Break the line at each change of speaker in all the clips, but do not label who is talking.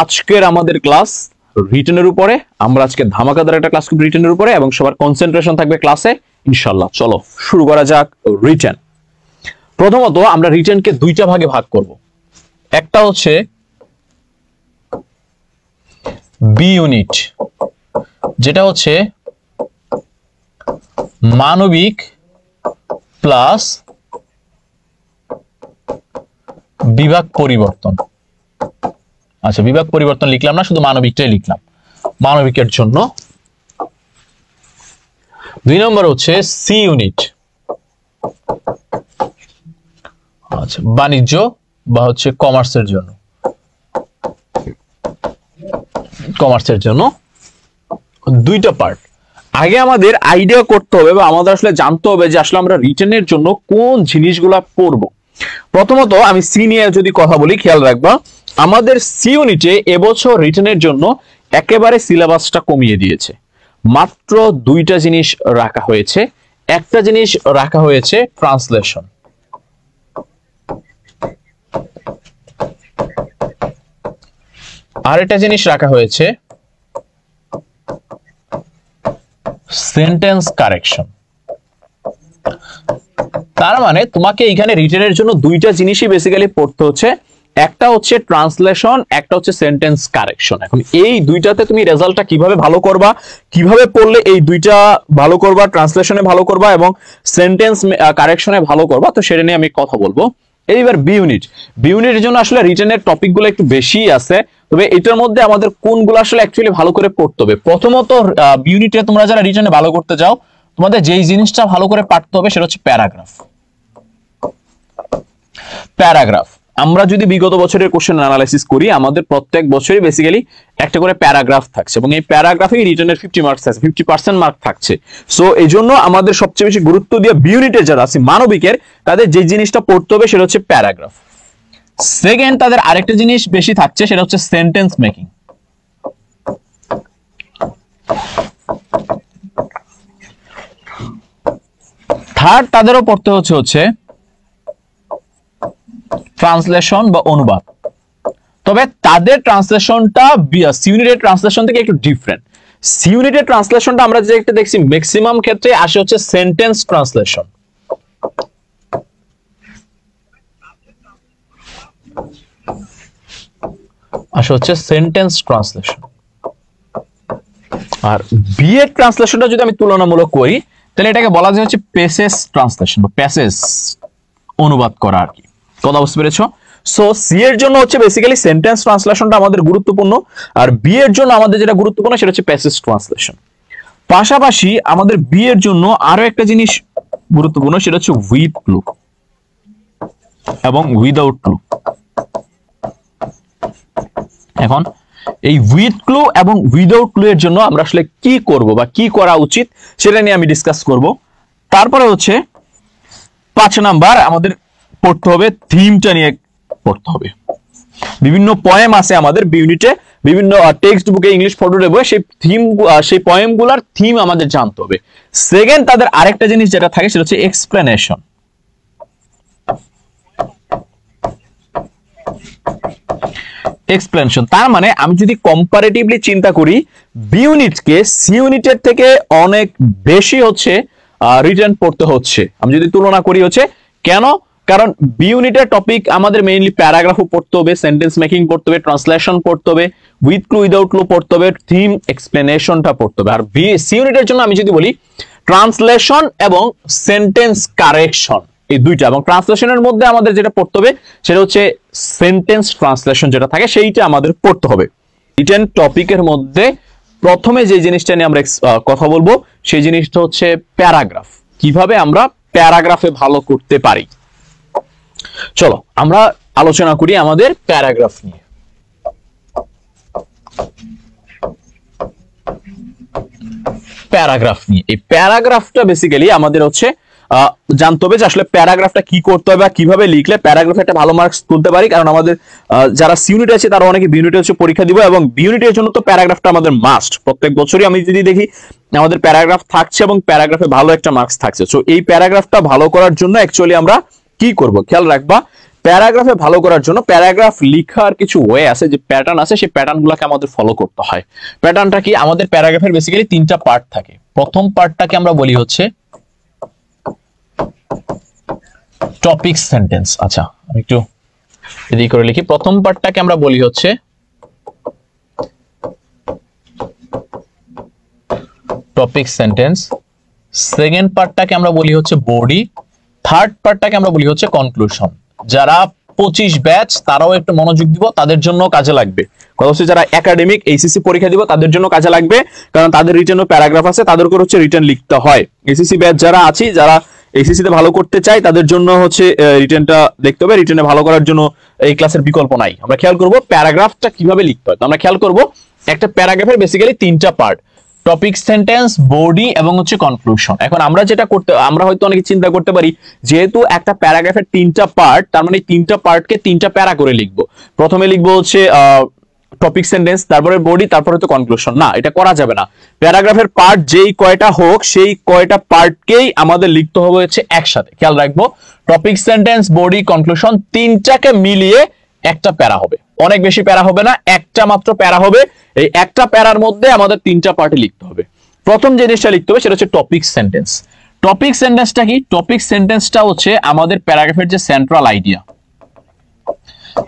আজকের আমাদের ক্লাস রিটেনের উপরে। আমরা আজকে ধামাকাদার একটা ক্লাস করব রিটেনের উপরে এবং সবার কনসেন্ট্রেশন থাকবে ক্লাসে ইনশাআল্লাহ। চলো শুরু করা যাক রিটেন। প্রথমত আমরা রিটেনকে দুইটা ভাগে ভাগ করব। একটা হচ্ছে বি ইউনিট, যেটা হচ্ছে মানবিক প্লাস বিভাগ পরিবর্তন। আচ্ছা, বিভাগ পরিবর্তন লিখলাম না, শুধু মানবিকটাই লিখলাম মানবিকের জন্য। 2 নম্বর হচ্ছে সি ইউনিট, আচ্ছা বাণিজ্য বা হচ্ছে কমার্সের জন্য। কমার্সের জন্য দুইটা পার্ট। আগে আমাদের আইডিয়া করতে হবে বা আমাদের আসলে জানতে হবে যে আসলে আমরা রিটেনের জন্য কোন জিনিসগুলা পড়ব। প্রথমত আমি সি নিয়ে যদি কথা বলি, খেয়াল রাখবা আমাদের সি ইউনিটে এবছর রিটেনের জন্য একেবারে সিলেবাসটা কমিয়ে দিয়েছে। মাত্র দুইটা জিনিস রাখা হয়েছে। একটা জিনিস রাখা হয়েছে ট্রান্সলেশন, আর একটা জিনিস রাখা হয়েছে সেন্টেন্স কারেকশন। তার মানে তোমাকে এখানে রিটেনের জন্য দুইটা জিনিসই বেসিক্যালি পড়তে হচ্ছে, একটা হচ্ছে ট্রান্সলেশন, একটা হচ্ছে সেন্টেন্স কারেকশন। এখন এই দুইটাতে তুমি রেজাল্টটা কিভাবে ভালো করবা, কিভাবে পড়লে এই দুইটা ভালো করবা, ট্রান্সলেশনে ভালো করবা এবং সেন্টেন্স কারেকশনে ভালো করবা, তো সেটা নিয়ে আমি কথা বলবো। এইবার বি ইউনিট, বি ইউনিটের জন্য আসলে রিটেনের টপিকগুলো একটু বেশি আছে, তবে এটার মধ্যে আমাদের কোনগুলো আসলে অ্যাকচুয়ালি ভালো করে পড়তে হবে। প্রথমত বি ইউনিটে তোমরা যারা রিটেনে ভালো করতে যাও, তোমাদের যেই জিনিসটা ভালো করে পড়তে হবে সেটা হচ্ছে প্যারাগ্রাফ। প্যারাগ্রাফ আমরা যদি বিগত বছরের কোশ্চেন অ্যানালাইসিস করি, আমাদের প্রত্যেক বছরই বেসিক্যালি একটা করে প্যারাগ্রাফ থাকছে এবং এই প্যারাগ্রাফেই রিটেনের 50 মার্কস আছে, 50% মার্ক থাকছে। সো এই জন্য আমাদের সবচেয়ে বেশি গুরুত্ব দিয়ে বি ইউনিটের যারা আছে মানবিকের, তাদের যে জিনিসটা পড়তে হবে সেটা হচ্ছে প্যারাগ্রাফ। সেকেন্ড, তাদের আরেকটা জিনিস বেশি থাকছে, সেটা হচ্ছে সেন্টেন্স মেকিং। থার্ড, তাদেরও পড়তে হচ্ছে ট্রান্সলেশন বা অনুবাদ। তবে তাদের ট্রান্সলেশনটা সি ইউনিটের ট্রান্সলেশন থেকে একটু ডিফারেন্ট। সি ইউনিটের ট্রান্সলেশনটা আমরা যে একটা দেখছি ম্যাক্সিমাম ক্ষেত্রে আসে হচ্ছে সেন্টেন্স ট্রান্সলেশন। আসে হচ্ছে সেন্টেন্স ট্রান্সলেশন। আর বি এর ট্রান্সলেশনটা যদি আমি তুলনামূলক করি, তাহলে এটাকে বলা যায় হচ্ছে প্যাসেজ ট্রান্সলেশন বা প্যাসেজ অনুবাদ করা আর কি। কথা বুঝতে পেরেছো? সো সি এর জন্য হচ্ছে বেসিক্যালি সেন্টেন্স ট্রান্সলেশনটা আমাদের গুরুত্বপূর্ণ, আর বি এর জন্য আমাদের যেটা গুরুত্বপূর্ণ সেটা হচ্ছে প্যাসেজ ট্রান্সলেশন। পাশাপাশি আমাদের বি এর জন্য আরো একটা জিনিস গুরুত্বপূর্ণ, সেটা হচ্ছে উইথ ক্লু এবং উইদাউট ক্লু। এখন এই উইথ ক্লু এবং উইদাউট ক্লু এর জন্য আমরা আসলে কি করব বা কি করা উচিত সেটা নিয়ে আমি ডিসকাস করব। তারপরে হচ্ছে 5 নাম্বার আমাদের পড়তে হবে থিমটা নিয়ে পড়তে হবে। বিভিন্ন পয়েম আছে আমাদের বি ইউনিটে, বিভিন্ন টেক্সট বুকে, ইংলিশ ফটোতে বই, সেই থিম, সেই পয়েমগুলোর থিম আমাদের জানতে হবে। সেকেন্ড, তাদের আরেকটা জিনিস যেটা থাকে সেটা হচ্ছে এক্সপ্লেনেশন। এক্সপ্লেনেশন তার মানে আমি যদি কম্পারেটিভলি চিন্তা করি, বি ইউনিটকে সি ইউনিটের থেকে অনেক বেশি হচ্ছে রিটেন পড়তে হচ্ছে। আমি যদি তুলনা করি হচ্ছে কেন, কারণ বি ইউনিটের টপিক আমাদের মেইনলি প্যারাগ্রাফও পড়তে হবে, সেন্টেন্স মেকিং পড়তে হবে, ট্রান্সলেশন পড়তে হবে, উইথ ক্লু উইদাউট ক্লু পড়তে হবে, থিম এক্সপ্লেনেশনটা পড়তে হবে। আর সি ইউনিটের জন্য আমি যদি বলি ট্রান্সলেশন এবং সেন্টেন্স কারেকশন, এই দুইটা। এবং ট্রান্সলেশনের মধ্যে আমাদের যেটা পড়তে হবে সেটা হচ্ছে সেন্টেন্স ট্রান্সলেশন যেটা থাকে সেইটা আমাদের পড়তে হবে। রিটেন টপিকের মধ্যে প্রথমে যে জিনিসটা নিয়ে আমরা কথা বলবো সেই জিনিসটা হচ্ছে প্যারাগ্রাফ। কিভাবে আমরা প্যারাগ্রাফে ভালো করতে পারি, চলো আমরা আলোচনা করি আমাদের প্যারাগ্রাফ নিয়ে। প্যারাগ্রাফ নিয়ে, এই প্যারাগ্রাফটা বেসিক্যালি আমাদের হচ্ছে জানতে হবে যে আসলে প্যারাগ্রাফটা কি করতে হবে, কিভাবে লিখলে প্যারাগ্রাফে একটা ভালো মার্কস তুলতে পারি। কারণ আমাদের যারা সি ইউনিট আছে তারা অনেকে বি ইউনিটে হচ্ছে পরীক্ষা দিব, এবং বি ইউনিটের জন্য তো প্যারাগ্রাফটা আমাদের মাস্ট। প্রত্যেক বছরই আমি যদি দেখি আমাদের প্যারাগ্রাফ থাকছে এবং প্যারাগ্রাফে ভালো একটা মার্কস থাকছে। সো এই প্যারাগ্রাফটা ভালো করার জন্য অ্যাকচুয়ালি আমরা কি করব, খেয়াল রাখবা প্যারাগ্রাফে ভালো করার জন্য প্যারাগ্রাফ লেখার কিছু ওয়ে আছে, যে প্যাটার্ন আছে, সেই প্যাটার্নগুলোকে আমাদের ফলো করতে হয়। প্যাটার্নটা কি? আমাদের প্যারাগ্রাফের বেসিক্যালি তিনটা পার্ট থাকে। প্রথম পার্টটাকে আমরা বলি হচ্ছে টপিক সেন্টেন্স। আচ্ছা, আমি একটু এদিকে করে লিখি। প্রথম পার্টটাকে আমরা বলি হচ্ছে টপিক সেন্টেন্স, সেকেন্ড পার্টটাকে আমরা বলি হচ্ছে বডি, থার্ড পার্টটাকে আমরা বলি হচ্ছে কনক্লুশন। যারা 25 ব্যাচ তারাও একটু মনোযোগ দিব, তাদের জন্য কাজে লাগবে। কথা হচ্ছে যারা একাডেমিক এইচএসসি পরীক্ষা দিব তাদের জন্য কাজে লাগবে, কারণ তাদের রিটেনও প্যারাগ্রাফ আছে, তাদের করে হচ্ছে রিটেন লিখতে হয়। এইচএসসি ব্যাচ যারা আছি, যারা এইচএসসি তে ভালো করতে চাই, তাদের জন্য হচ্ছে রিটেনটা দেখতে হবে। রিটেনে ভালো করার জন্য এই ক্লাসের বিকল্প নাই। আমরা খেয়াল করব প্যারাগ্রাফটা কিভাবে লিখতে হয়। আমরা খেয়াল করব একটা প্যারাগ্রাফের বেসিক্যালি তিনটা পার্ট, টপিক সেন্টেন্স, বডি এবং হচ্ছে কনক্লুশন। এখন আমরা যেটা করতে, আমরা হয়তো অনেকে চিন্তা করতে পারি, যেহেতু একটা প্যারাগ্রাফের তিনটা পার্ট, তার মানে তিনটা পার্টকে তিনটা প্যারা করে লিখবো। প্রথমে লিখবো হচ্ছে টপিক সেন্টেন্স, তারপরে বডি, তারপরে তো কনক্লুশন। না, এটা করা যাবে না। প্যারাগ্রাফের পার্ট যেই কয়টা হোক, সেই কয়টা পার্টকেই আমাদের লিখতে হবে হচ্ছে একসাথে। খেয়াল রাখবো, টপিক সেন্টেন্স, বডি, কনক্লুশন তিনটাকে মিলিয়ে একটা প্যারা হবে। অনেক বেশি প্যারা হবে না, একটা মাত্র প্যারা হবে। এই একটা প্যারার মধ্যে আমাদের তিনটা পার্টে লিখতে হবে। প্রথম যে জিনিসটা লিখতে হবে সেটা হচ্ছে টপিক সেন্টেন্স। টপিক সেন্টেন্সটা কি? টপিক সেন্টেন্সটা হচ্ছে আমাদের প্যারাগ্রাফের যে সেন্ট্রাল আইডিয়া,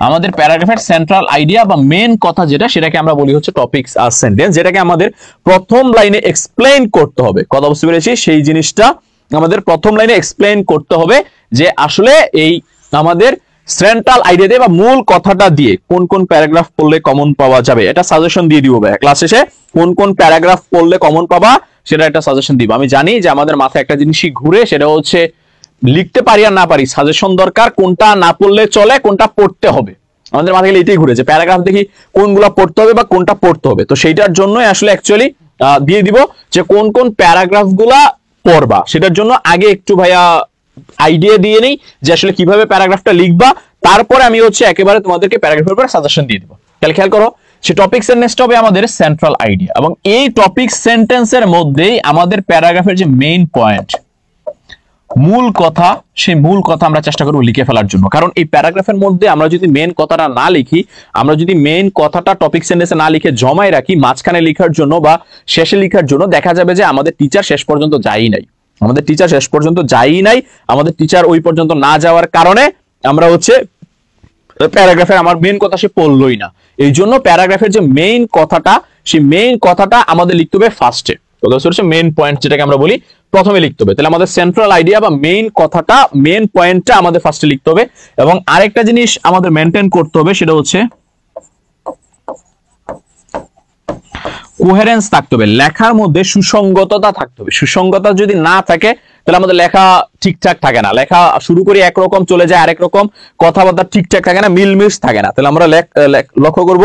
আমাদের প্যারাগ্রাফের সেন্ট্রাল আইডিয়া বা মেন কথা যেটা, সেটাকে আমরা বলি হচ্ছে টপিক সেন্টেন্স, যেটাকে আমাদের প্রথম লাইনে এক্সপ্লেইন করতে হবে। কথা বুঝতে পেরেছি? সেই জিনিসটা আমাদের প্রথম লাইনে এক্সপ্লেইন করতে হবে যে আসলে এই আমাদের সেন্ট্রাল আইডিয়া দিয়ে বা মূল কথাটা দিয়ে কোন কোন প্যারাগ্রাফ পড়লে কমন পাওয়া যাবে, এটা সাজেশন দিয়ে দিব ভাই ক্লাস শেষে। কোন কোন প্যারাগ্রাফ পড়লে কমন পাবা সেটা একটা সাজেশন দিব। আমি জানি যে আমাদের মাথায় একটা জিনিসই ঘুরে, সেটা হচ্ছে লিখতে পারি আর না পারি, সাজেশন দরকার, কোনটা না পড়লে চলে, কোনটা পড়তে হবে। আমাদের মাথায় এটাই ঘুরে যে প্যারাগ্রাফ দেখি কোনগুলা পড়তে হবে বা কোনটা পড়তে হবে। তো সেইটার জন্যই আসলে অ্যাকচুয়ালি দিয়ে দিব যে কোন কোন প্যারাগ্রাফ গুলা পড়বা। সেটার জন্য আগে একটু ভাইয়া আইডিয়া দিয়ে নেই যে আসলে কিভাবে প্যারাগ্রাফটা লিখবা, তারপরে আমি হচ্ছে একেবারে তোমাদেরকে প্যারাগ্রাফের উপরে সাজেশন দিয়ে দিব। তাহলে খেয়াল করো, সে টপিক সেন্টেন্সটা হবে আমাদের সেন্ট্রাল আইডিয়া, এবং এই টপিক সেন্টেন্সের মধ্যেই আমাদের প্যারাগ্রাফের যে মেইন পয়েন্ট, মূল কথা, সেই মূল কথা আমরা চেষ্টা করব লিখে ফেলার জন্য। কারণ এই প্যারাগ্রাফের মধ্যে আমরা যদি মেইন কথাটা না লিখি, আমরা যদি মেইন কথাটা টপিক সেন্টেন্সে না লিখে জমায় রাখি মাঝখানে লেখার জন্য বা শেষে লেখার জন্য, দেখা যাবে যে আমাদের টিচার শেষ পর্যন্ত যায়ই নাই। আমাদের টিচার শেষ পর্যন্ত যায়ই নাই। আমাদের টিচার ওই পর্যন্ত না যাওয়ার কারণে আমরা হচ্ছে প্যারাগ্রাফের আমার মেইন কথা সে পড়লই না। এই জন্য প্যারাগ্রাফের যে মেইন কথাটা, সেই মেইন কথাটা আমাদের লিখতে হবে ফার্স্টে। মেইন পয়েন্ট যেটাকে আমরা বলি, প্রথমে লিখতে হবে। তাহলে আমাদের সেন্ট্রাল আইডিয়া বা মেইন কথাটা, মেইন পয়েন্টটা আমাদের ফার্স্টে লিখতে হবে। এবং আরেকটা জিনিস আমাদের মেনটেন করতে হবে, সেটা হচ্ছে কোহেরেন্স থাকতে হবে, লেখার মধ্যে সুসংগততা থাকতে হবে। সুসংগতা যদি না থাকে তাহলে আমাদের লেখা ঠিকঠাক থাকে না। লেখা শুরু করি একরকম, চলে যায় আরেক রকম, কথাবার্তা ঠিকঠাক থাকে না, মিলমিশ থাকে না। তাহলে আমরা লক্ষ্য করব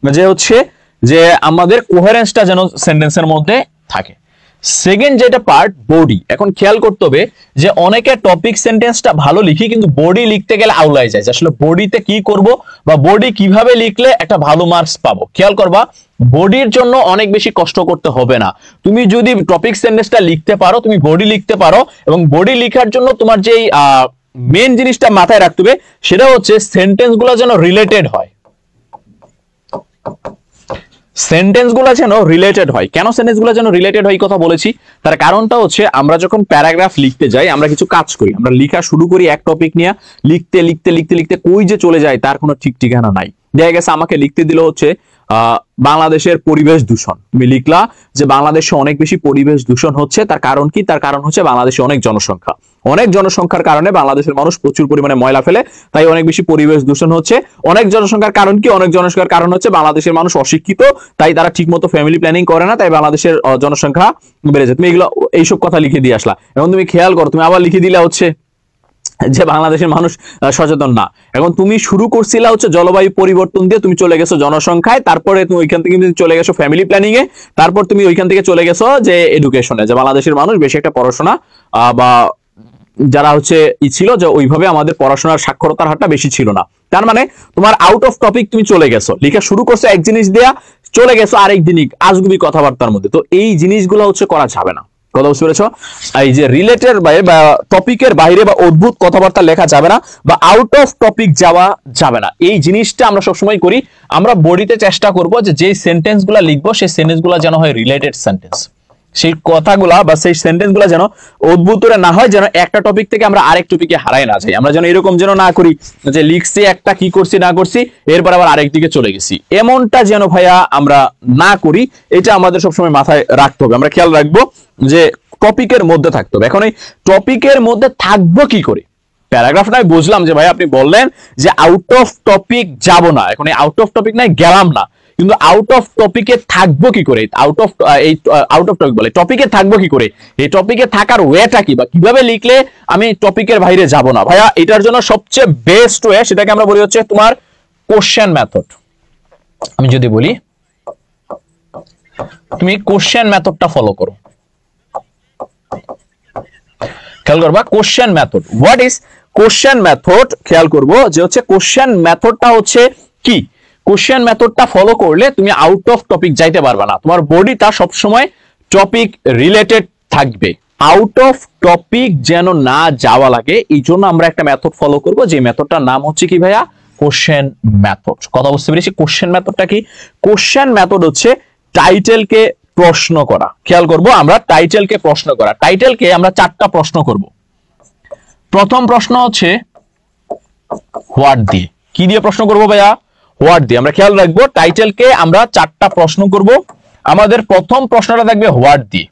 যে হচ্ছে যে আমাদের কোহেরেন্সটা যেন সেন্টেন্সের মধ্যে থাকে। সেকেন্ড যেটা পার্ট, বডি। এখন খেয়াল করতে হবে যে অনেকে টপিক সেন্টেন্সটা ভালো লিখি, কিন্তু বডি লিখতে গেলে আউলাই যায় যে আসলে বডিতে কি করব বা বডি কিভাবে লিখলে একটা ভালো মার্কস পাবো। খেয়াল করবা, বডির জন্য অনেক বেশি কষ্ট করতে হবে না। তুমি যদি টপিক সেন্টেন্সটা লিখতে পারো, তুমি বডি লিখতে পারো। এবং বডি লেখার জন্য তোমার যেই মেন জিনিসটা মাথায় রাখতে হবে, সেটা হচ্ছে সেন্টেন্সগুলো যেন রিলেটেড হয়। সেন্টেন্সগুলো যেন রিলেটেড হয়। কেন সেন্টেন্সগুলো যেন রিলেটেড হয় কথা বলেছি, তার কারণটা হচ্ছে আমরা যখন প্যারাগ্রাফ লিখতে যাই, আমরা কিছু কাজ করি। আমরা লেখা শুরু করি এক টপিক নিয়ে, লিখতে লিখতে লিখতে লিখতে কই যে চলে যায় তার কোনো ঠিক ঠিকানা নাই। দেখা গেছে আমাকে লিখতে দিল হচ্ছে বাংলাদেশের পরিবেশ দূষণ। তুমি লিখলা যে বাংলাদেশে অনেক বেশি পরিবেশ দূষণ হচ্ছে, তার কারণ কি? তার কারণ হচ্ছে বাংলাদেশে অনেক জনসংখ্যা। অনেক জনসংখ্যার কারণে বাংলাদেশের মানুষ প্রচুর পরিমাণে ময়লা ফেলে, তাই অনেক বেশি পরিবেশ দূষণ হচ্ছে। অনেক জনসংখ্যার কারণ কি? অনেক জনসংখ্যার কারণ হচ্ছে বাংলাদেশের মানুষ অশিক্ষিত, তাই তারা ঠিকমতো ফ্যামিলি প্ল্যানিং করে না, তাই বাংলাদেশের জনসংখ্যা বেড়ে যায়। তুমি এগুলো এইসব কথা লিখে দিয়ে আসলা। এখন তুমি খেয়াল করো, তুমি আবার লিখে দিলে হচ্ছে যে বাংলাদেশের মানুষ সচেতন না। এখন তুমি শুরু করছিলা হচ্ছে জলবায়ু পরিবর্তন দিয়ে, তুমি চলে গেছো জনসংখ্যায়, তারপরে তুমি ওইখান থেকে চলে গেছো ফ্যামিলি প্ল্যানিং এ, তারপর তুমি ওইখান থেকে চলে গেছো যে এডুকেশনে, যে বাংলাদেশের মানুষ বেশি একটা পড়াশোনা বা যারা হচ্ছে ছিল যে ওইভাবে আমাদের পড়াশোনার সাক্ষরতার হারটা বেশি ছিল না। তার মানে তোমার আউট অফ টপিক তুমি চলে গেছো, লেখা শুরু করছো এক জিনিস দেয়া, চলে গেছো আরেক জিনিস আজগুবি কথাবার্তার মধ্যে। তো এই জিনিসগুলো হচ্ছে করা যাবে না। কথা বুঝতে পেরেছো? এই যে রিলেটেড বাইরে বা টপিকের বাইরে বা অদ্ভুত কথাবার্তা লেখা যাবে না, বা আউট অফ টপিক যাওয়া যাবে না। এই জিনিসটা আমরা সবসময় করি। আমরা বডিতে চেষ্টা করব যে যেই সেন্টেন্সগুলো লিখবো সেই সেন্টেন্সগুলো যেন হয় রিলেটেড সেন্টেন্স, সেই কথাগুলা বা সেই সেন্টেন্সগুলো যেন অদ্ভুত না হয়, যেন একটা টপিক থেকে আমরা আরেক টপিকে হারাই না যাই। আমরা যেন এরকম যেন না করি যে লিখছি একটা, কি করছি না করছি, এরপর আবার আরেক দিকে চলে গেছি, এমনটা যেন ভাইয়া আমরা না করি। এটা আমাদের সবসময় মাথায় রাখতে হবে। আমরা খেয়াল রাখবো যে টপিকের মধ্যে থাকতে হবে। এখন এই টপিকের মধ্যে থাকবো কি করে? প্যারাগ্রাফ নাই বুঝলাম যে ভাই আপনি বললেন যে আউট অফ টপিক যাব না, এখন এই আউট অফ টপিক নাই গেলাম না, কিন্তু আউট অফ টপিকে থাকবো কি করে? আউট অফ টপিক বলে টপিকে থাকবো কি করে? এই টপিকে থাকার ওয়েটা কি, বা কিভাবে লিখলে আমি টপিকের বাইরে যাব না? ভাইয়া এটার জন্য সবচেয়ে বেস্ট ওয়ে, সেটাকে আমরা বলি হচ্ছে তোমার কোশ্চেন মেথড। আমি যদি বলি তুমি কোশ্চেন মেথডটা ফলো করো, খেয়াল করবা question method. What is question method? খেয়াল করবো যে হচ্ছে কোশ্চেন মেথডটা হচ্ছে কি, কোশ্চেন মেথডটা ফলো করলে তুমি আউট অফ টপিক যাইতে পারবে না, তোমার বডিটা সবসময় টপিক রিলেটেড থাকবে। আউট অফ টপিক যেন না যাওয়া লাগে, এই জন্য আমরা একটা মেথড ফলো করব, যে মেথডটার নাম হচ্ছে কি ভাইয়া? Question method. কথা বুঝতে পেরেছি? কোশ্চেন মেথডটা কি? কোশ্চেন মেথড হচ্ছে টাইটেলকে প্রশ্ন করা। খেয়াল করব আমরা টাইটেলকে প্রশ্ন করা। টাইটেলকে আমরা 4টা প্রশ্ন করব। প্রথম প্রশ্ন হচ্ছে হোয়াট দিয়ে। কি দিয়ে প্রশ্ন করব ভাইয়া? হোয়াট দিয়ে। আমরা খেয়াল রাখবো টাইটেলকে আমরা 4টা প্রশ্ন করব। আমাদের প্রথম প্রশ্নটা থাকবে হোয়াট দিয়ে।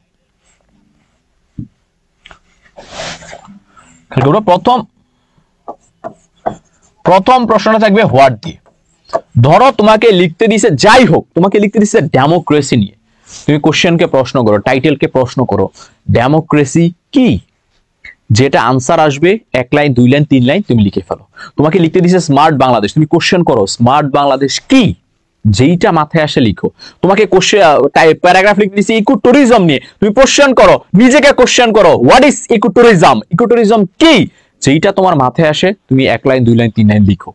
প্রথম প্রশ্নটা থাকবে হোয়াট দিয়ে। ধরো তোমাকে লিখতে দিছে, যাই হোক তোমাকে লিখতে দিছে ডেমোক্রেসি নিয়ে, তুমি কোশ্চেনকে প্রশ্ন করো, টাইটেলকে প্রশ্ন করো ডেমোক্রেসি কি, যেটা আনসার আসবে 1 লাইন 2 লাইন 3 লাইন তুমি লিখে ফেলো। তোমাকে লিখতে দিছে স্মার্ট বাংলাদেশ, তুমি কোশ্চেন করো স্মার্ট বাংলাদেশ কি, যেইটা মাথায় আসে লিখো। তোমাকে কোশ্চেন প্যারাগ্রাফ লিখতে দিছে ইকো ট্যুরিজম নিয়ে, তুমি কোশ্চেন করো, নিজেকে কোশ্চেন করো what is eco tourism, eco tourism কি, যেইটা তোমার মাথায় আসে তুমি 1 লাইন 2 লাইন 3 লাইন লিখো।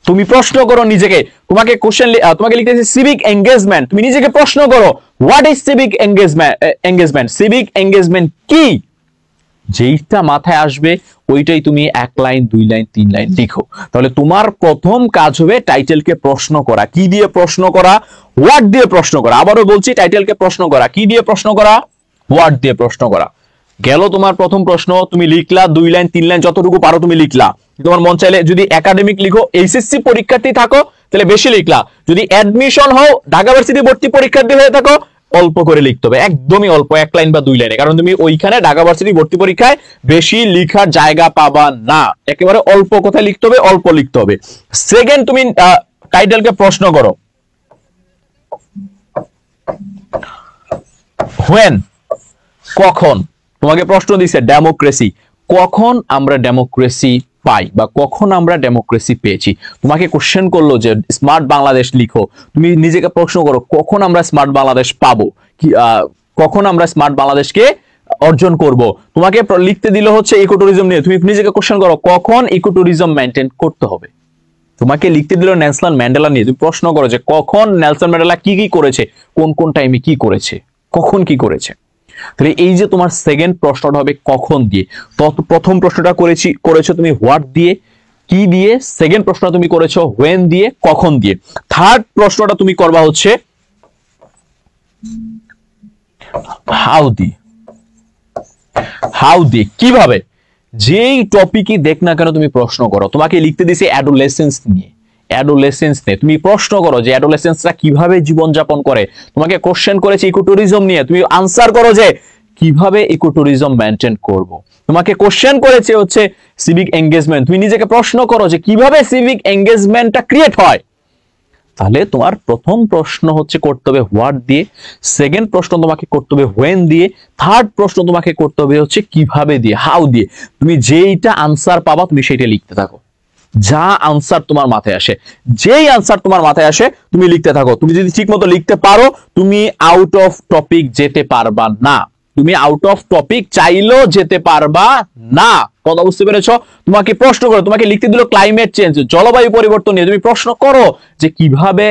তুমি প্রশ্ন করো নিজেকে, তোমাকে কোশ্চেন তোমাকে লিখতে দিছে সিভিক এঙ্গেজমেন্ট, তুমি নিজেকে প্রশ্ন করো what is civic engagement, civic engagement কি, যেইটা মাথায় আসবে ওইটাই তুমি 1 লাইন 2 লাইন 3 লাইন লিখো। তাহলে তোমার প্রথম কাজ হবে টাইটেলকে প্রশ্ন করা। কি দিয়ে প্রশ্ন করা? হোয়াট দিয়ে প্রশ্ন করা। আবারও বলছি টাইটেলকে প্রশ্ন করা। কি দিয়ে প্রশ্ন করা? হোয়াট দিয়ে প্রশ্ন করা। গেল তোমার প্রথম প্রশ্ন, তুমি লিখলা 2 লাইন 3 লাইন যতটুকু পারো তুমি লিখলা। তোমার মন চাইলে যদি একাডেমিক লিখো, এইচএসসি পরীক্ষার্থী থাকো তাহলে বেশি লিখলা, যদি অ্যাডমিশন হও ঢাকা ভার্সিটি ভর্তি পরীক্ষার্থী হয়ে থাকো অল্প করে লিখতে হবে, একদমই অল্প, 1 লাইন বা 2 লাইনে, কারণ তুমি ওইখানে ঢাকা ভার্সিটি ভর্তি পরীক্ষায় বেশি লিখার জায়গা পাবা না। একেবারে অল্প কথা লিখতে হবে, অল্প লিখতে হবে। সেকেন্ড, তুমি টাইটেলকে প্রশ্ন করো হোয়েন, কখন। তোমাকে প্রশ্ন দিছে ডেমোক্রেসি, কখন আমরা ডেমোক্রেসি পাই বা কখন আমরা ডেমোক্রেসি পেয়েছি। তোমাকে কোশ্চেন করলো যে স্মার্ট বাংলাদেশ লিখো, তুমি নিজেকে প্রশ্ন করো কখন আমরা স্মার্ট বাংলাদেশ পাবো, কি কখন আমরা স্মার্ট বাংলাদেশকে অর্জন করব। তোমাকে লিখতে দিল হচ্ছে ইকো ট্যুরিজম নিয়ে, তুমি নিজেকে কোশ্চেন করো কখন ইকো ট্যুরিজম মেইনটেইন করতে হবে। তোমাকে লিখতে দিল নেলসন ম্যান্ডেলা নিয়ে, তুমি প্রশ্ন করো যে কখন নেলসন ম্যান্ডেলা কি কি করেছে, কোন কোন টাইমে কি করেছে, কখন কি করেছে। তাহলে এই যে তোমার সেকেন্ড প্রশ্নটা হবে কখন দিয়ে। প্রথম প্রশ্নটা করেছো তুমি হোয়াট দিয়ে, কি দিয়ে। সেকেন্ড প্রশ্নটা তুমি করেছো হোয়েন দিয়ে, কখন দিয়ে। থার্ড প্রশ্নটা তুমি করবা হচ্ছে হাউ দিয়ে। হাউ দিয়ে কিভাবে, যেই টপিকই দেখ না কেন তুমি প্রশ্ন করো। তোমাকে লিখতে দিছে অ্যাডোলেসেন্স নিয়ে, অ্যাডোলেসেন্স নিয়ে তুমি প্রশ্ন করো যে অ্যাডোলেসেন্সরা কিভাবে জীবন যাপন করে। তোমাকে কোশ্চেন করেছে ইকো ট্যুরিজম নিয়ে, তুমি আনসার করো যে কিভাবে ইকো ট্যুরিজম মেইনটেইন করব। তোমাকে কোশ্চেন করেছে হচ্ছে সিভিক এঙ্গেজমেন্ট, তুমি নিজেকে প্রশ্ন করো যে কিভাবে সিভিক এঙ্গেজমেন্টটা ক্রিয়েট হয়। তাহলে তোমার প্রথম প্রশ্ন হচ্ছে করতে হবে হোয়াট দিয়ে, সেকেন্ড প্রশ্ন তোমাকে করতে হবে হোয়েন দিয়ে, থার্ড প্রশ্ন তোমাকে করতে হবে হচ্ছে কিভাবে দিয়ে, হাউ দিয়ে। তুমি যেইটা আনসার পাবা তুমি সেইটা লিখতে থাকো, যা আনসার তোমার মাথায় আসে, যেই আনসার তোমার মাথায় আসে তুমি লিখতে থাকো। তুমি যদি ঠিক মতো লিখতে পারো তুমি আউট অফ টপিক যেতে পারবা না। তুমি আউট অফ টপিক চাইলেও যেতে পারবা না। কথা বুঝতে পেরেছো? তোমাকে প্রশ্ন করো, তোমাকে লিখতে দিল ক্লাইমেট চেঞ্জ, জলবায়ু পরিবর্তন নিয়ে, তুমি প্রশ্ন করো যে কিভাবে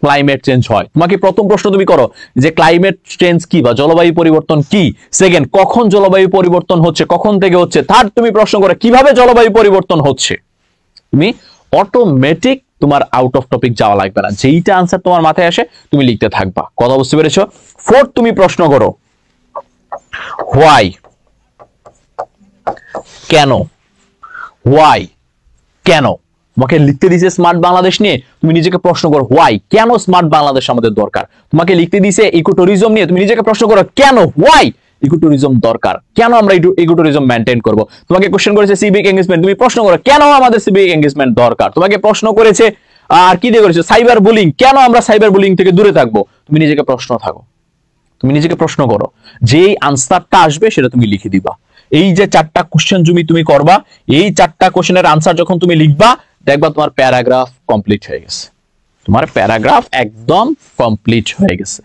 ক্লাইমেট চেঞ্জ হয়। তোমাকে প্রথম প্রশ্ন তুমি করো যে ক্লাইমেট চেঞ্জ কি বা জলবায়ু পরিবর্তন কি। সেকেন্ড, কখন জলবায়ু পরিবর্তন হচ্ছে, কখন থেকে হচ্ছে। থার্ড, তুমি প্রশ্ন করো কিভাবে জলবায়ু পরিবর্তন হচ্ছে। তুমি অটোমেটিক তোমার আউট অফ টপিক যাওয়া লাগবে না, যেইটা আনসার তোমার মাথায় আসে তুমি লিখতে থাকবা। কথা বুঝতে পেরেছো? ফোর্থ, তুমি প্রশ্ন করো হোয়াই, কেন। হোয়াই, কেন। তোমাকে লিখতে দিছে স্মার্ট বাংলাদেশ নিয়ে, তুমি নিজেকে প্রশ্ন করো হোয়াই, কেন স্মার্ট বাংলাদেশ আমাদের দরকার। তোমাকে লিখতে দিছে ইকোট্যুরিজম নিয়ে, তুমি নিজেকে প্রশ্ন করো কেন, হোয়াই ইকোট্যুরিজম দরকার, কেন আমরা ইকোট্যুরিজম মেইনটেইন করব। তোমাকে কোশ্চেন করেছে সিভিক এঙ্গেজমেন্ট, তুমি প্রশ্ন করো কেন আমাদের সিভিক এঙ্গেজমেন্ট দরকার। তোমাকে প্রশ্ন করেছে আর কি দিয়ে করেছে সাইবার বুলিং, কেন আমরা সাইবার বুলিং থেকে দূরে থাকবো। তুমি নিজেকে প্রশ্ন থাকো, তুমি নিজেকে প্রশ্ন করো, যেই আনসারটা আসবে সেটা তুমি লিখে দিবা। এই যে 4টা কোশ্চেন তুমি করবা, এই 4টা কোশ্চেনের আনসার যখন তুমি লিখবা, দেখবা তোমার প্যারাগ্রাফ কমপ্লিট হয়ে গেছে, তোমার প্যারাগ্রাফ একদম কমপ্লিট হয়ে গেছে।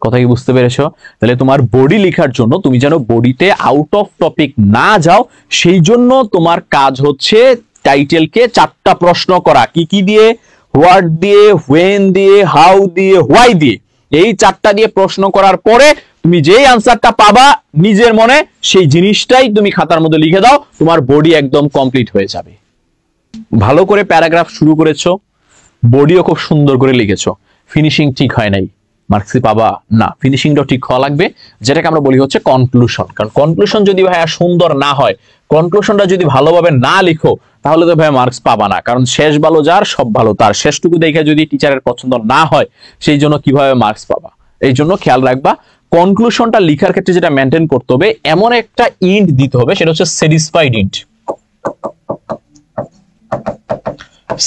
কথা কি বুঝতে পেরেছো? তাহলে তোমার বডি লেখার জন্য তুমি যেন বডিতে আউট অফ টপিক না যাও, সেই জন্য তোমার কাজ হচ্ছে টাইটেলকে 4টা প্রশ্ন করা। কি কি দিয়ে? হোয়াট দিয়ে, হোয়েন দিয়ে, হাউ দিয়ে, হোয়াই দিয়ে। এই 4টা দিয়ে প্রশ্ন করার পরে তুমি যেই আনসারটা পাবা নিজের মনে, সেই জিনিসটাই তুমি খাতার মধ্যে লিখে দাও, তোমার বডি একদম কমপ্লিট হয়ে যাবে। ভালো করে প্যারাগ্রাফ শুরু করেছো, বডিও খুব সুন্দর করে লিখেছো, ফিনিশিং ঠিক হয় নাই, মার্কসই পাবা না। ফিনিশিংটাও ঠিক হওয়া লাগবে, যেটাকে আমরা বলি হচ্ছে কনক্লুশন। কারণ কনক্লুশন যদি ভাইয়া সুন্দর না হয়, কনক্লুশনটা যদি ভালোভাবে না লিখো, তাহলে তো ভাইয়া মার্কস পাবা না। কারণ শেষ ভালো যার সব ভালো তার, শেষটুকু দেখে যদি টিচারের পছন্দ না হয়, সেই জন্য কিভাবে মার্কস পাবা। এই জন্য খেয়াল রাখবা কনক্লুশনটা লিখার ক্ষেত্রে যেটা মেনটেন করতে হবে, এমন একটা ইন্ট দিতে হবে, সেটা হচ্ছে স্যাটিসফাইড ইন্ট।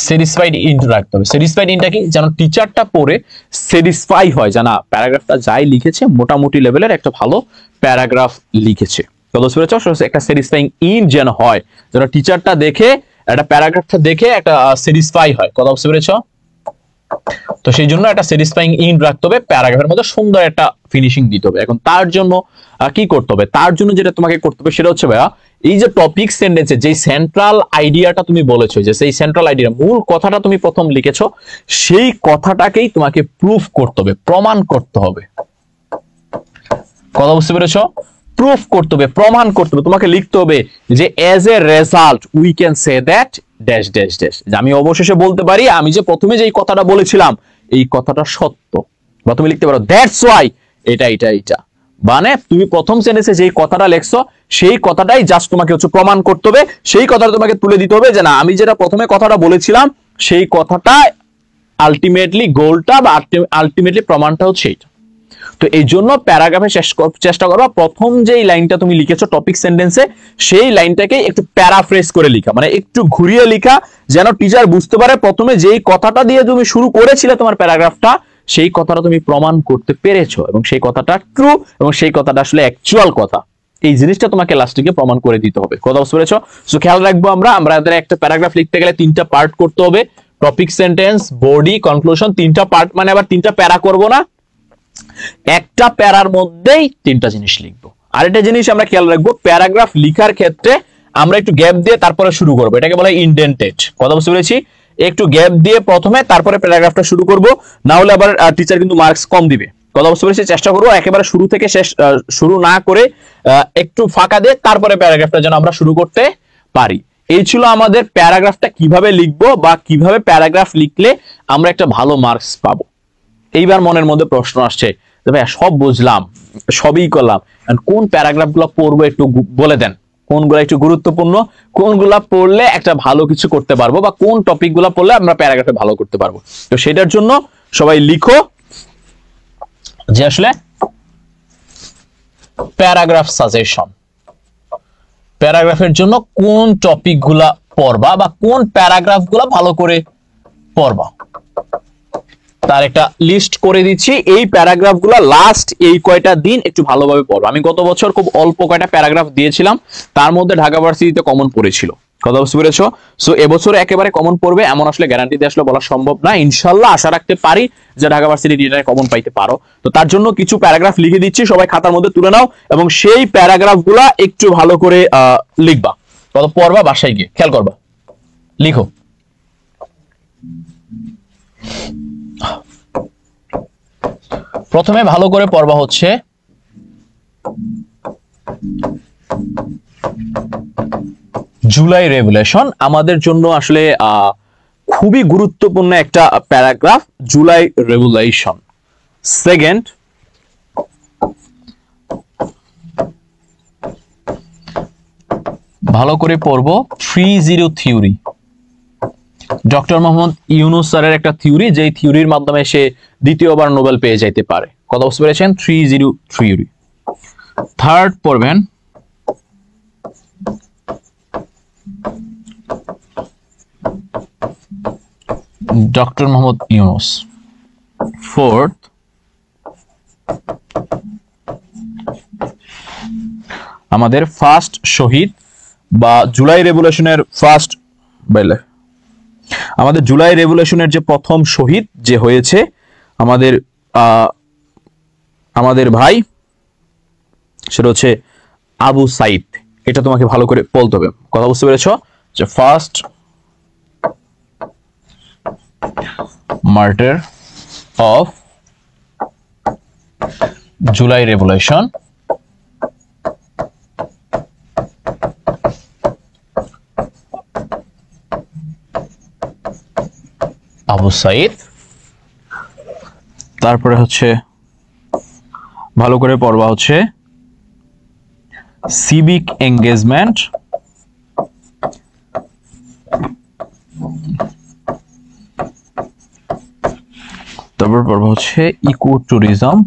স্যাটিসফাইড ইন্ট রাখতে হবে। স্যাটিসফাইড ইন্টটা কি? যেন টিচারটা পড়ে স্যাটিসফাই হয়, জানা প্যারাগ্রাফটা যাই লিখেছে মোটামুটি লেভেলের একটা ভালো প্যারাগ্রাফ লিখেছে। একটা স্যাটিসফাইং ইন্ট যেন হয়, যেন টিচারটা দেখে একটা প্যারাগ্রাফটা দেখে একটা স্যাটিসফাই হয়। কথা বুঝতে পেরেছো? তো সেই জন্য একটা স্যাটিসফাইং ইন্ট রাখতে হবে, প্যারাগ্রাফের মধ্যে সুন্দর একটা ফিনিশিং দিতে হবে। এখন তার জন্য কি করতে হবে? তার জন্য যেটা তোমাকে করতে হবে সেটা হচ্ছে ভাইয়া, এই যে টপিক সেন্টেন্সে যে সেন্ট্রাল আইডিয়াটা তুমি বলেছো, যে সেই সেন্ট্রাল আইডিয়া মূল কথাটা তুমি প্রথম লিখেছো, সেই কথাটাকেই তোমাকে প্রুফ করতে হবে, প্রমাণ করতে হবে। কথা বুঝতে পেরেছো? প্রুফ করতে হবে, প্রমাণ করতে হবে। তোমাকে লিখতে হবে যে as a result we can say that dash dash dash, যে আমি অবশেষে বলতে পারি আমি যে প্রথমে যে কথাটা বলেছিলাম এই কথাটা সত্য। বা তুমি লিখতে পারো দ্যাটস ওয়াই এটা এটা এটা। মানে তুমি প্রথম সেন্টেন্সে যেই কথাটা লেখছো সেই কথাটাই জাস্ট তোমাকে হচ্ছে প্রমাণ করতে হবে, সেই কথাটা তোমাকে তুলে দিতে হবে যে না আমি যেটা প্রথমে কথাটা বলেছিলাম সেই কথাটা আলটিমেটলি গোলটা বা আলটিমেটলি প্রমাণটা হচ্ছে এইটা। তো এই জন্য প্যারাগ্রাফে চেষ্টা করবা প্রথম যেই লাইনটা তুমি লিখেছো টপিক সেন্টেন্সে, সেই লাইনটাকে একটু প্যারাফ্রেজ করে লিখা, মানে একটু ঘুরিয়ে লিখা, যেন টিচার বুঝতে পারে প্রথমে যেই কথাটা দিয়ে তুমি শুরু করেছিলে তোমার প্যারাগ্রাফটা, সেই কথাটা তুমি প্রমাণ করতে পেরেছো এবং সেই কথাটা ট্রু এবং সেই কথাটা আসলে অ্যাকচুয়াল কথা। এই জিনিসটা তোমাকে লাস্টে প্রমাণ করে দিতে হবে। কথা বুঝতে পেরেছো? সো খেয়াল রাখবো আমাদের একটা প্যারাগ্রাফ লিখতে গেলে 3টা পার্ট করতে হবে, টপিক সেন্টেন্স, বডি, কনক্লুশন। 3টা পার্ট মানে আবার 3টা প্যারা করব না, একটা প্যারার মধ্যেই 3টা জিনিস লিখবো। আরেকটা জিনিস আমরা খেয়াল রাখবো, প্যারাগ্রাফ লিখার ক্ষেত্রে আমরা একটু গ্যাপ দিয়ে তারপরে শুরু করবো, এটাকে বলা হয় ইনডেন্টেড। কথা বুঝতে পেরেছি? একটু গ্যাপ দিয়ে প্রথমে তারপরে প্যারাগ্রাফটা শুরু করব, না হলে আবার টিচার কিন্তু মার্কস কম দিবে। কথা বুঝতে পেরেছি? চেষ্টা করবো একেবারে শুরু থেকে শেষ শুরু না করে একটু ফাঁকা দিয়ে তারপরে প্যারাগ্রাফটা যেন আমরা শুরু করতে পারি। এই ছিল আমাদের প্যারাগ্রাফটা কিভাবে লিখবো বা কিভাবে প্যারাগ্রাফ লিখলে আমরা একটা ভালো মার্কস পাবো। এইবার মনের মধ্যে প্রশ্ন আসছে ভাই সব বুঝলাম, সবই করলাম, কোন প্যারাগ্রাফ গুলো পড়বো একটু বলে দেন, কোনগুলো একটু গুরুত্বপূর্ণ, কোনগুলা পড়লে একটা ভালো কিছু করতে পারবো বা কোন টপিক গুলা পড়লে আমরা প্যারাগ্রাফে ভালো করতে পারবো। তো সেটার জন্য সবাই লিখো যে আসলে প্যারাগ্রাফ সাজেশন, প্যারাগ্রাফের জন্য কোন টপিক গুলা পড়বা বা কোন প্যারাগ্রাফ গুলা ভালো করে পড়বা, তার একটা লিস্ট করে দিচ্ছি। এই প্যারাগ্রাফ গুলা লাস্ট এই কয়টা দিন একটু ভালোভাবে পড়ো। আমি গত বছর খুব অল্প কয়টা প্যারাগ্রাফ দিয়েছিলাম, তার মধ্যে ঢাকা ভার্সিটিতে কমন পড়েছিল। কথা বুঝতে পেরেছো? সো এবছরে একেবারে কমন পড়বে এমন আসলে গ্যারান্টি দিয়ে আসলে বলা সম্ভব না। ইনশাল্লাহ আশা রাখতে পারি যে ঢাকা ভার্সিটি রিটার্নে কমন পাইতে পারো। তো তার জন্য কিছু প্যারাগ্রাফ লিখে দিচ্ছি, সবাই খাতার মধ্যে তুলে নাও এবং সেই প্যারাগ্রাফ গুলা একটু ভালো করে লিখবা। কত পড়বা বাসায় গিয়ে খেয়াল করবা, লিখো। প্রথমে ভালো করে পড়বা হচ্ছে জুলাই রেভলিউশন। আমাদের জন্য আসলে খুবই গুরুত্বপূর্ণ একটা প্যারাগ্রাফ, জুলাই রেভলিউশন। সেকেন্ড, ভালো করে পড়বো 3-0 থিওরি। ডক্টর মোহাম্মদ ইউনুস স্যারের একটা থিওরি, যেই থিওরির মাধ্যমে সে দ্বিতীয়বার নোবেল পেয়ে যাইতে পারে। কথা বুঝতে পেরেছেন? 3-0 থিওরি। থার্ড পড়বেন ডক্টর মোহাম্মদ ইউনুস। ফোর্থ, আমাদের ফার্স্ট শহীদ বা জুলাই রেভলিউশনের ফার্স্ট, আমাদের জুলাই রেভলিউশনের যে প্রথম শহীদ যে হয়েছে আমাদের ভাই, সেটা হচ্ছে আবু সাইদ। এটা তোমাকে ভালো করে বলতে হবে। কথা বুঝতে পেরেছো? যে first martyr of July revolution Abu Sayed. তারপরে হচ্ছে ভালো করে পড়বা হচ্ছে সিভিক এঙ্গেজমেন্ট, তারপর পড়বা হচ্ছে ইকো ট্যুরিজম,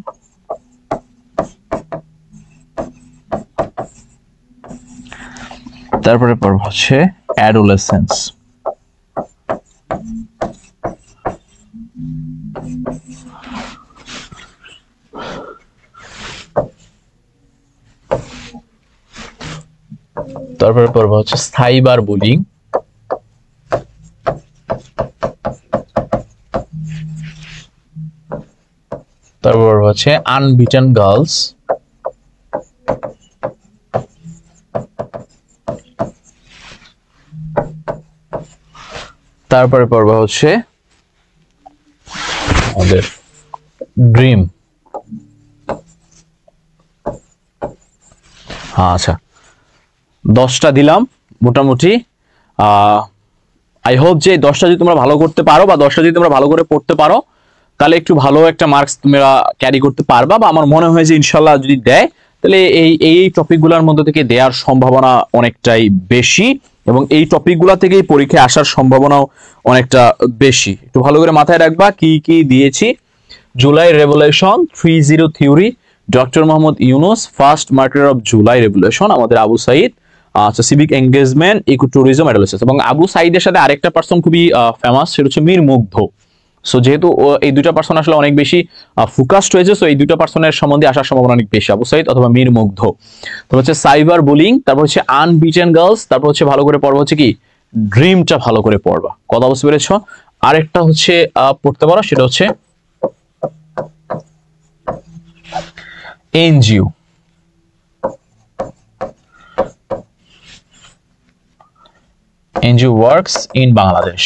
তারপরে পড়বা হচ্ছে অ্যাডোলেসেন্স। তারপরে পড়বা হচ্ছে সাইবার বুলিং, তারপর হচ্ছে আনবিটেন গার্লস, তারপরে পড়বা হচ্ছে আমাদের ড্রিম। আচ্ছা, 10টা দিলাম মোটামুটি। আই হোপ যে 10টা যদি তোমরা ভালো করতে পারো বা 10টা যদি তোমরা ভালো করে পড়তে পারো, তাহলে একটু ভালো একটা মার্কস তোমরা ক্যারি করতে পারবা। বা আমার মনে হয় যে ইনশাল্লাহ যদি দেয়, তাহলে এই টপিকগুলোর মধ্যে থেকে দেওয়ার সম্ভাবনা অনেকটাই বেশি এবং এই টপিকগুলো থেকেই পরীক্ষায় আসার সম্ভাবনাও অনেকটা বেশি। একটু ভালো করে মাথায় রাখবা কি কি দিয়েছি। July revolution, 3-0 theory, doctor Muhammad Yunus, first martyr of July revolution আমাদের আবু সাইদ, আচ্ছা civic engagement, eco tourism, adolescence. এবং আবু সাইদের সাথে আরেকটা পার্সন খুবই ফেমাস, সেটা হচ্ছে মীর মুগ্ধ। সো যেহেতু এই দুইটা পার্সন আসলে অনেক বেশি ফোকাসড হয়েছে, সো এই দুইটা পার্সনের সম্বন্ধে আসার সম্ভাবনা অনেক বেশি, আবু সাইদ অথবা মীর মুগ্ধ। তারপর হচ্ছে সাইবার বুলিং, তারপর হচ্ছে আনবিটেন গার্লস, তারপর হচ্ছে ভালো করে পড়বা হচ্ছে কি ড্রিমটা ভালো করে পড়বা। কথা বুঝতে পেরেছো? আরেকটা হচ্ছে পড়তে পারো, সেটা হচ্ছে NGO, NGO works in Bangladesh.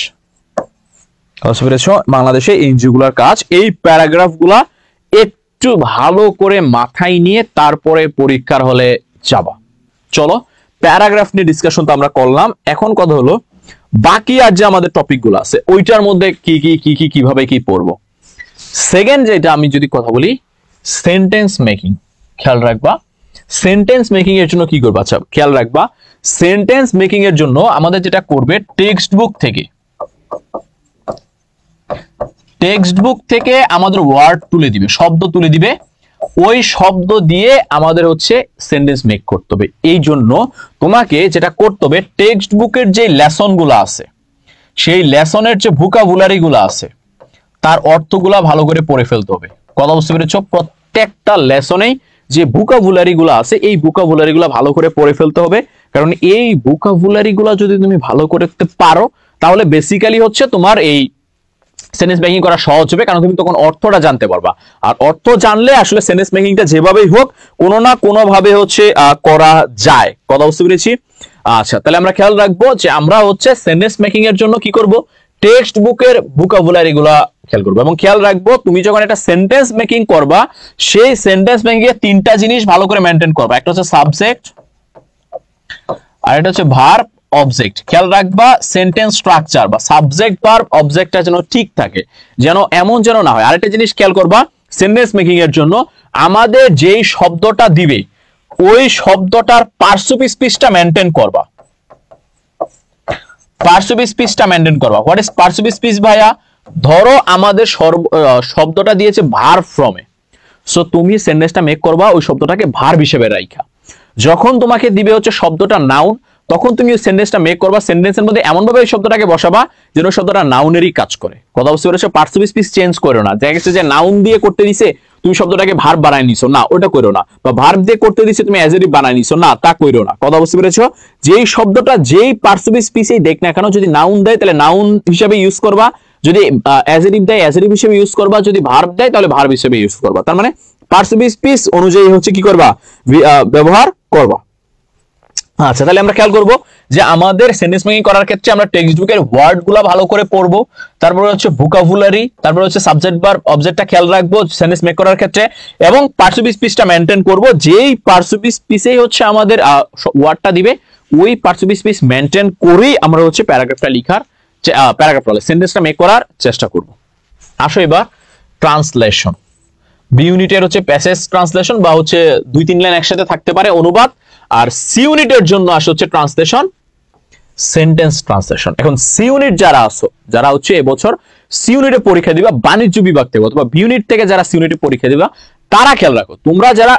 বাংলাদেশে এনজিও গুলার কাজ। এই প্যারাগ্রাফ গুলা একটু ভালো করে মাথায় নিয়ে তারপরে পরীক্ষার হলে যাবা। চলো, প্যারাগ্রাফ নিয়ে ডিসকাশন তো আমরা করলাম, এখন কথা হলো বাকি আর যে আমাদের টপিক গুলো আছে ওইটার মধ্যে কিভাবে কি পড়বো। সেকেন্ড যেটা আমি যদি কথা বলি, সেন্টেন্স মেকিং। খেয়াল রাখবা সেন্টেন্স মেকিং এর জন্য কি করবা। আচ্ছা খেয়াল রাখবা, সেন্টেন্স মেকিং এর জন্য আমাদের যেটা করবে, টেক্সট বুক থেকে আমাদের ওয়ার্ড তুলে দিবে, শব্দ তুলে দিবে, ওই শব্দ দিয়ে আমাদের হচ্ছে সেন্টেন্স মেক করতে হবে। এই জন্য তোমাকে যেটা করতে হবে, টেক্সট বুকের যে লেসন গুলো আছে, সেই লেসনের যে ভোকাবুলারি গুলো আছে, তার অর্থগুলা ভালো করে পড়ে ফেলতে হবে। কথা বুঝতে পেরেছো? প্রত্যেকটা লেসনেই যে ভোকাবুলারি গুলো আছে, এই ভোকাবুলারি গুলো ভালো করে পড়ে ফেলতে হবে, কারণ এই ভোকাবুলারি গুলা যদি তুমি ভালো করতে পারো তাহলে বেসিক্যালি হচ্ছে তোমার এই সেন্টেন্স মেকিং করা সহজ হবে, কারণ তুমি তখন অর্থটা জানতে পারবা। আর অর্থ জানলে আসলে সেন্টেন্স মেকিংটা যেভাবেই হোক কোনো না কোনো ভাবে হচ্ছে করা যায়। কথা বুঝতে পেরেছি? আচ্ছা, তাহলে আমরা খেয়াল রাখবো যে আমরা হচ্ছে সেন্টেন্স মেকিং এর জন্য কি করব, টেক্সট বুকের ভোকাবুলারি গুলা খেয়াল করবো। এবং খেয়াল রাখবো তুমি যখন একটা সেন্টেন্স মেকিং করবা সেই সেন্টেন্স মেকিং এর তিনটা জিনিস ভালো করে মেনটেন করবা। একটা হচ্ছে সাবজেক্ট, আর এটা হচ্ছে ভার্ব, অবজেক্ট। খেয়াল রাখবা সেন্টেন্স স্ট্রাকচার বা সাবজেক্ট ভার্ব অবজেক্টটা যেন ঠিক থাকে, যেন এমন যেন না হয়। আরেকটা জিনিস খেয়াল করবা সেন্টেন্স মেকিং এর জন্য আমাদের যেই শব্দটা দিবে ওই শব্দটার পার্টস অফ স্পিচটা মেনটেন করবা। পার্টস অফ স্পিচটা মেনটেন করবা। What is parts of speech ভাইয়া? ধরো আমাদের শব্দটা দিয়েছে ভার্ব ফর্মে, সো তুমি সেন্টেন্সটা মেক করবা ওই শব্দটাকে ভার্ব হিসেবে রাখা। যখন তোমাকে দিবে হচ্ছে শব্দটা নাউন, তখন তুমি ওই সেন্টেন্সটা মেক করবা, সেন্টেন্সের মধ্যে এমন ভাবে ওই শব্দটাকে বসাবা যেন শব্দটা নাউনেরই কাজ করে। কথা বুঝতে পেরেছো? পার্টস অফ স্পিচ চেঞ্জ করো না। দেখা গেছে যে নাউন দিয়ে করতে দিছে তুমি শব্দটাকে ভার্ব বানায় নিছো, না ওটা করো না। বা ভার্ব দিয়ে করতে দিছে তুমি অ্যাডজেক্টিভ বানায় নিছো, না তা করো না। কথা বুঝতে পেরেছো? যেই শব্দটা যেই পার্টস অফ স্পিচেই দেখ না কেন, যদি নাউন দেয় তাহলে নাউন হিসেবে ইউজ করবা, যদি অ্যাডজেক্টিভ দেয় অ্যাডজেক্টিভ হিসেবে ইউজ করবা, যদি ভার্ব দেয় তাহলে ভার্ব হিসেবে ইউজ করবা। তার মানে পার্টস অফ স্পিচ অনুযায়ী হচ্ছে কি করবা, ব্যবহার করবা। আচ্ছা, তাহলে আমরা খেয়াল করব যে আমাদের সেন্টেন্স মেকিং করার ক্ষেত্রে আমরা টেক্সট বুকের ওয়ার্ড গুলা ভালো করে পড়বো, তারপরে হচ্ছে ভোকাবুলারি, তারপরে হচ্ছে সাবজেক্ট ভার্ব অবজেক্টটা খেয়াল রাখবো সেন্টেন্স মেক করার ক্ষেত্রে, এবং পার্টস অফ স্পিচটা মেনটেন করব। যেই পার্টস অফ স্পিচেই হচ্ছে আমাদের ওয়ার্ডটা দিবে ওই পার্টস অফ স্পিচ মেনটেন করেই আমরা হচ্ছে প্যারাগ্রাফটা লিখার সেন্টেন্সটা মেক করার চেষ্টা করব। আসো এবার ট্রান্সলেশন। বি ইউনিটের হচ্ছে প্যাসেজ ট্রান্সলেশন বা হচ্ছে 2-3 লাইন একসাথে থাকতে পারে অনুবাদ, আর সি ইউনিটের জন্য আসে হচ্ছে ট্রান্সলেশন, সেন্টেন্স ট্রান্সলেশন। এখন সি ইউনিট যারা আছো, যারা হচ্ছে এবছর সি ইউনিটে পরীক্ষা দিবা বাণিজ্য বিভাগ থেকে অথবা বি ইউনিট থেকে যারা সি ইউনিটে পরীক্ষা দিবা, তারা খেয়াল রাখো তোমরা যারা